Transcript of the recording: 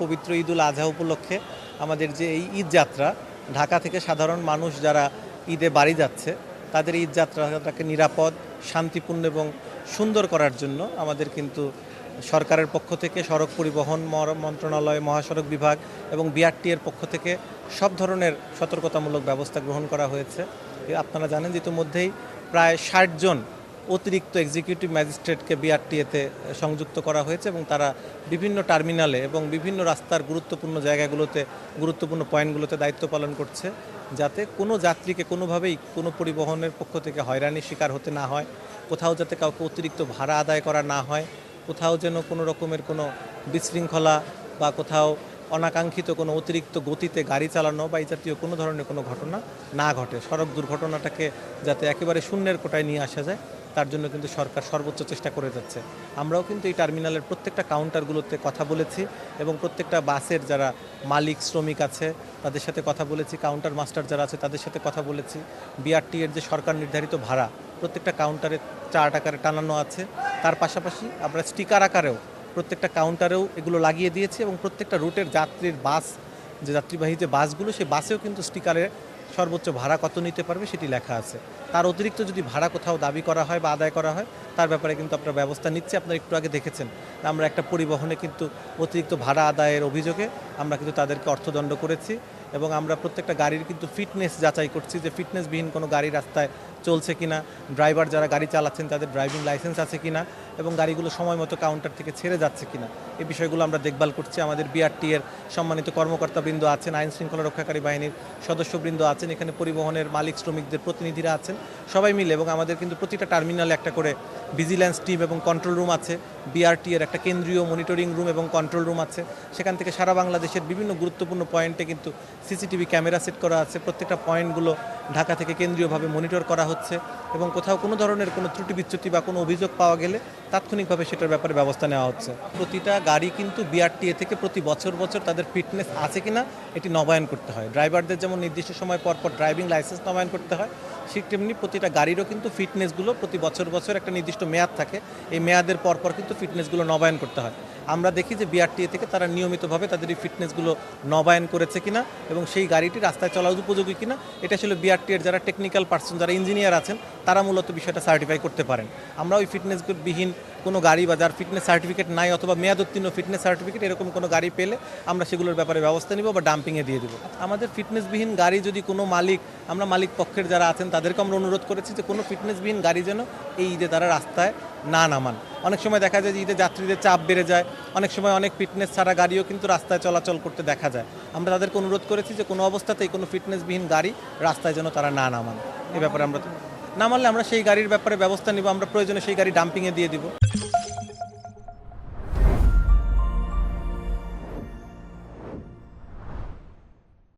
পবিত্র ঈদুল আজহা উপলক্ষে আমাদের যে এই ঈদ যাত্রা, ঢাকা থেকে সাধারণ মানুষ যারা ঈদে বাড়ি যাচ্ছে তাদের ঈদ যাত্রাটাকে নিরাপদ, শান্তিপূর্ণ এবং সুন্দর করার জন্য আমাদের কিন্তু সরকারের পক্ষ থেকে সড়ক পরিবহন মন্ত্রণালয়, মহাসড়ক বিভাগ এবং বিআরটি এর পক্ষ থেকে সব ধরনের সতর্কতামূলক ব্যবস্থা গ্রহণ করা হয়েছে। আপনারা জানেন যে ইতিমধ্যেই প্রায় ৬০ জন অতিরিক্ত এক্সিকিউটিভ ম্যাজিস্ট্রেটকে বিআরটিএতে সংযুক্ত করা হয়েছে এবং তারা বিভিন্ন টার্মিনালে এবং বিভিন্ন রাস্তার গুরুত্বপূর্ণ জায়গাগুলোতে, গুরুত্বপূর্ণ পয়েন্টগুলোতে দায়িত্ব পালন করছে, যাতে কোনো যাত্রীকে কোনোভাবেই কোনো পরিবহনের পক্ষ থেকে হয়রানির শিকার হতে না হয়, কোথাও যাতে কাউকে অতিরিক্ত ভাড়া আদায় করা না হয়, কোথাও যেন কোনো রকমের কোনো বিশৃঙ্খলা বা কোথাও অনাকাঙ্ক্ষিত কোনো অতিরিক্ত গতিতে গাড়ি চালানো বা এই জাতীয় কোনো ধরনের কোনো ঘটনা না ঘটে। সড়ক দুর্ঘটনাটাকে যাতে একেবারে শূন্যের কোটায় নিয়ে আসা যায়, তার জন্য কিন্তু সরকার সর্বোচ্চ চেষ্টা করে যাচ্ছে। আমরাও কিন্তু এই টার্মিনালের প্রত্যেকটা কাউন্টারগুলোতে কথা বলেছি এবং প্রত্যেকটা বাসের যারা মালিক, শ্রমিক আছে তাদের সাথে কথা বলেছি, কাউন্টার মাস্টার যারা আছে তাদের সাথে কথা বলেছি। বিআরটি এর যে সরকার নির্ধারিত ভাড়া প্রত্যেকটা কাউন্টারে চার্ট আকারে টানানো আছে, তার পাশাপাশি আমরা স্টিকার আকারেও প্রত্যেকটা কাউন্টারেও এগুলো লাগিয়ে দিয়েছি এবং প্রত্যেকটা রুটের যাত্রীর বাস, যে যাত্রীবাহী যে বাসগুলো, সেই বাসেও কিন্তু স্টিকারে সর্বোচ্চ ভাড়া কত নিতে পারবে সেটি লেখা আছে। তার অতিরিক্ত যদি ভাড়া কোথাও দাবি করা হয় বা আদায় করা হয়, তার ব্যাপারে কিন্তু আপনারা ব্যবস্থা নিচ্ছি। আপনারা একটু আগে দেখেছেন আমরা একটা পরিবহনে কিন্তু অতিরিক্ত ভাড়া আদায়ের অভিযোগে আমরা কিন্তু তাদেরকে অর্থদণ্ড করেছি এবং আমরা প্রত্যেকটা গাড়ির কিন্তু ফিটনেস যাচাই করছি যে ফিটনেসবিহীন কোনো গাড়ি রাস্তায় চলছে কিনা, ড্রাইভার যারা গাড়ি চালাচ্ছেন তাদের ড্রাইভিং লাইসেন্স আছে কিনা এবং গাড়িগুলো সময় মতো কাউন্টার থেকে ছেড়ে যাচ্ছে কিনা, এই বিষয়গুলো আমরা দেখভাল করছি। আমাদের বিআরটি এর সম্মানিত কর্মকর্তাবৃন্দ আছেন, আইন শৃঙ্খলা রক্ষাকারী বাহিনীর সদস্যবৃন্দ আছেন, এখানে পরিবহনের মালিক শ্রমিকদের প্রতিনিধিরা আছেন, সবাই মিলে। এবং আমাদের কিন্তু প্রতিটা টার্মিনালে একটা করে ভিজিল্যান্স টিম এবং কন্ট্রোল রুম আছে। বিআরটি এর একটা কেন্দ্রীয় মনিটরিং রুম এবং কন্ট্রোল রুম আছে, সেখান থেকে সারা বাংলাদেশের বিভিন্ন গুরুত্বপূর্ণ পয়েন্টে কিন্তু সিসিটিভি ক্যামেরা সেট করা আছে। প্রত্যেকটা পয়েন্টগুলো ঢাকা থেকে কেন্দ্রীয়ভাবে মনিটর করা হচ্ছে এবং কোথাও কোনো ধরনের কোনো ত্রুটি বিচ্যুতি বা কোনো অভিযোগ পাওয়া গেলে তাৎক্ষণিকভাবে সেটার ব্যাপারে ব্যবস্থা নেওয়া হচ্ছে। প্রতিটা গাড়ি কিন্তু বিআরটিএ থেকে প্রতি বছর তাদের ফিটনেস আছে কিনা এটি নবায়ন করতে হয়। ড্রাইভারদের যেমন নির্দিষ্ট সময় পর ড্রাইভিং লাইসেন্স নবায়ন করতে হয়, ঠিক তেমনি প্রতিটা গাড়িরও কিন্তু ফিটনেসগুলো প্রতি বছর একটা নির্দিষ্ট মেয়াদ থাকে, এই মেয়াদের পর কিন্তু ফিটনেসগুলো নবায়ন করতে হয়। আমরা দেখি যে বিআরটিএ থেকে তারা নিয়মিতভাবে তাদের এই ফিটনেসগুলো নবায়ন করেছে কিনা এবং সেই গাড়িটি রাস্তায় চলা উপযোগী কিনা, এটা আসলে বিআরটি এর যারা টেকনিক্যাল পার্সন, যারা ইঞ্জিনিয়ার আছেন, তারা মূলত বিষয়টা সার্টিফাই করতে পারেন। আমরা ওই ফিটনেসবিহীন কোনো গাড়ি বা যার ফিটনেস সার্টিফিকেট নাই অথবা মেয়াদ উত্তীর্ণ ফিটনেস সার্টিফিকেট এরকম কোনো গাড়ি পেলে আমরা সেগুলোর ব্যাপারে ব্যবস্থা নিব বা ডাম্পিংয়ে দিয়ে দেবো। আমাদের ফিটনেসবিহীন গাড়ি যদি কোনো মালিক, আমরা মালিক পক্ষের যারা আছেন তাদেরকে আমরা অনুরোধ করেছি যে কোনো ফিটনেসবিহীন গাড়ি যেন এই ঈদে তারা রাস্তায় না নামান। অনেক সময় দেখা যায় যে ঈদে যাত্রীদের চাপ বেড়ে যায়, অনেক সময় অনেক ফিটনেস ছাড়া গাড়িও কিন্তু রাস্তায় চলাচল করতে দেখা যায়। আমরা তাদেরকে অনুরোধ করেছি যে কোনো অবস্থাতেই কোনো ফিটনেসবিহীন গাড়ি রাস্তায় যেন তারা না নামান। এ ব্যাপারে আমরা না মানলে আমরা সেই গাড়ির ব্যাপারে ব্যবস্থা নিব, আমরা প্রয়োজনে সেই গাড়ি ডাম্পিংয়ে দিয়ে দিব।